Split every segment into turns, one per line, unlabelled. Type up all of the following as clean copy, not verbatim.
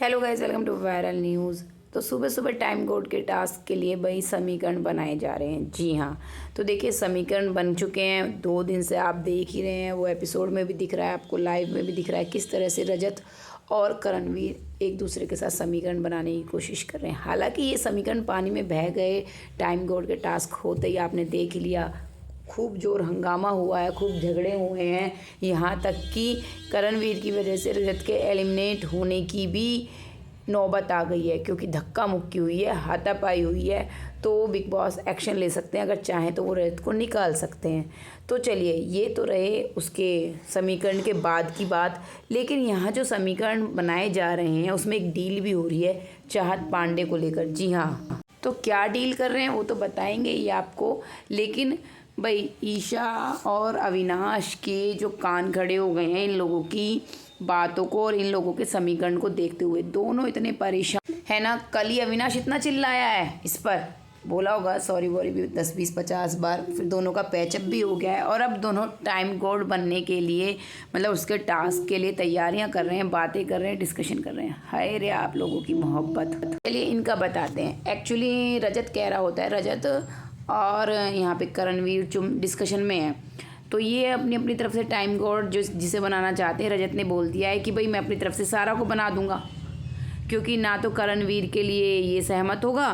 Hello guys, welcome to viral news. तो सुबह सुबह टाइम कोड के टास्क के लिए वही समीकरण बनाए जा रहे हैं। जी हाँ, तो देखिए समीकरण बन चुके हैं। 2 दिन से आप देख ही रहे हैं, वो एपिसोड में भी दिख रहा है, आपको लाइव में भी दिख रहा है किस तरह से रजत और करणवीर एक दूसरे के साथ समीकरण बनाने की कोशिश कर रहे हैं। हालांकि ये समीकरण पानी में बह गए। टाइम कोड के टास्क होते ही आपने देख लिया, खूब जोर हंगामा हुआ है, खूब झगड़े हुए हैं। यहाँ तक कि करणवीर की वजह से रजत के एलिमिनेट होने की भी नौबत आ गई है, क्योंकि धक्का मुक्की हुई है, हाथापाई हुई है। तो बिग बॉस एक्शन ले सकते हैं, अगर चाहें तो वो रजत को निकाल सकते हैं। तो चलिए, ये तो रहे उसके समीकरण के बाद की बात। लेकिन यहाँ जो समीकरण बनाए जा रहे हैं उसमें एक डील भी हो रही है चाहत पांडे को लेकर। जी हाँ, तो क्या डील कर रहे हैं वो तो बताएंगे ही आपको। लेकिन भाई ईशा और अविनाश के जो कान खड़े हो गए हैं इन लोगों की बातों को और इन लोगों के समीकरण को देखते हुए, दोनों इतने परेशान है ना। कल ही अविनाश इतना चिल्लाया है इस पर, बोला होगा सॉरी वॉरी भी 10-20-50 बार, फिर दोनों का पैचअप भी हो गया है। और अब दोनों टाइम कोड बनने के लिए, मतलब उसके टास्क के लिए तैयारियां कर रहे हैं, बातें कर रहे हैं, डिस्कशन कर रहे हैं। हाय रे आप लोगों की मोहब्बत। चलिए इनका बताते हैं। एक्चुअली रजत कह रहा होता है, रजत और यहाँ पे करणवीर डिस्कशन में है। तो ये अपनी अपनी तरफ से टाइम कोड जो जिसे बनाना चाहते हैं, रजत ने बोल दिया है कि भाई मैं अपनी तरफ से सारा को बना दूंगा, क्योंकि ना तो करणवीर के लिए ये सहमत होगा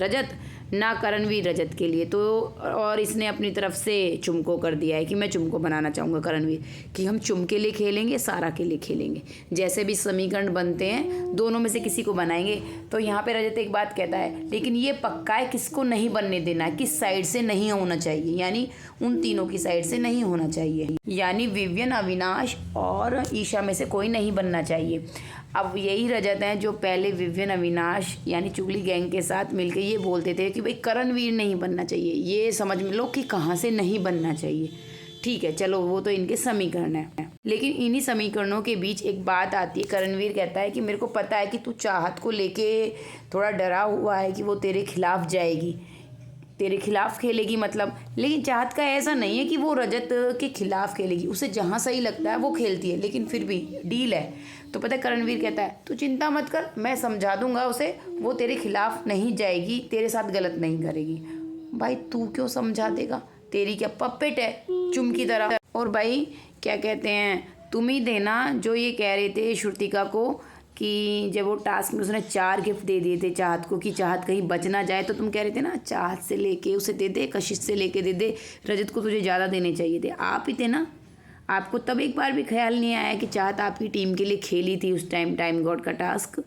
रजत, ना करणवीर रजत के लिए। तो और इसने अपनी तरफ से चुम को कर दिया है कि मैं चुम को बनाना चाहूँगा करणवीर, कि हम चुम के लिए खेलेंगे, सारा के लिए खेलेंगे। जैसे भी समीकरण बनते हैं दोनों में से किसी को बनाएंगे। तो यहाँ पे रजत एक बात कहता है, लेकिन ये पक्का है किसको नहीं बनने देना, किस साइड से नहीं होना चाहिए, यानी उन तीनों की साइड से नहीं होना चाहिए, यानी विवियन, अविनाश और ईशा में से कोई नहीं बनना चाहिए। अब यही रजत हैं जो पहले विवियन, अविनाश यानी चुगली गैंग के साथ मिलकर ये बोलते थे कि भाई करणवीर नहीं बनना चाहिए। ये समझ में लो कि कहाँ से नहीं बनना चाहिए। ठीक है, चलो वो तो इनके समीकरण है। लेकिन इन्हीं समीकरणों के बीच एक बात आती है। करणवीर कहता है कि मेरे को पता है कि तू चाहत को लेके थोड़ा डरा हुआ है कि वो तेरे खिलाफ जाएगी, तेरे खिलाफ खेलेगी मतलब। लेकिन चाहत का ऐसा नहीं है कि वो रजत के खिलाफ खेलेगी, उसे जहाँ सही लगता है वो खेलती है। लेकिन फिर भी डील है। तो पता है करणवीर कहता है तू चिंता मत कर, मैं समझा दूंगा उसे, वो तेरे खिलाफ नहीं जाएगी, तेरे साथ गलत नहीं करेगी। भाई तू क्यों समझा देगा, तेरी क्या पपेट है चुम की तरह। और भाई क्या कहते हैं, तुम ही देना जो ये कह रहे थे श्रुतिका को कि जब वो टास्क में उसने 4 गिफ्ट दे दिए थे चाहत को कि चाहत कहीं बच ना जाए। तो तुम कह रहे थे ना चाहत से लेके उसे दे दे, कशिश से लेके दे दे, रजत को तुझे ज़्यादा देने चाहिए थे। आप ही थे ना, आपको तब एक बार भी ख्याल नहीं आया कि चाहत आपकी टीम के लिए खेली थी उस टाइम गॉड का टास्क।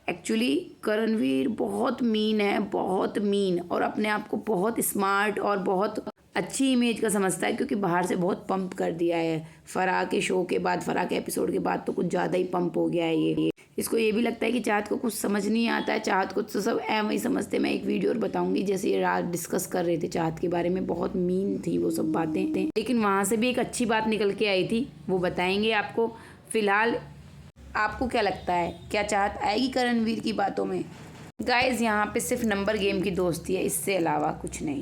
एक्चुअली करणवीर बहुत मीन है, बहुत मीन, और अपने आप को बहुत स्मार्ट और बहुत अच्छी इमेज का समझता है, क्योंकि बाहर से बहुत पंप कर दिया है। फराह के शो के बाद, फराह के एपिसोड के बाद तो कुछ ज़्यादा ही पंप हो गया है ये। इसको ये भी लगता है कि चाहत को कुछ समझ नहीं आता है, चाहत को तो सब एम ही समझते। मैं एक वीडियो और बताऊंगी, जैसे ये रात डिस्कस कर रहे थे चाहत के बारे में, बहुत मीन थी वो सब बातें। लेकिन वहाँ से भी एक अच्छी बात निकल के आई थी, वो बताएंगे आपको। फिलहाल आपको क्या लगता है, क्या चाहत आएगी करणवीर की बातों में? गाइज यहाँ पे सिर्फ नंबर गेम की दोस्ती है, इससे अलावा कुछ नहीं।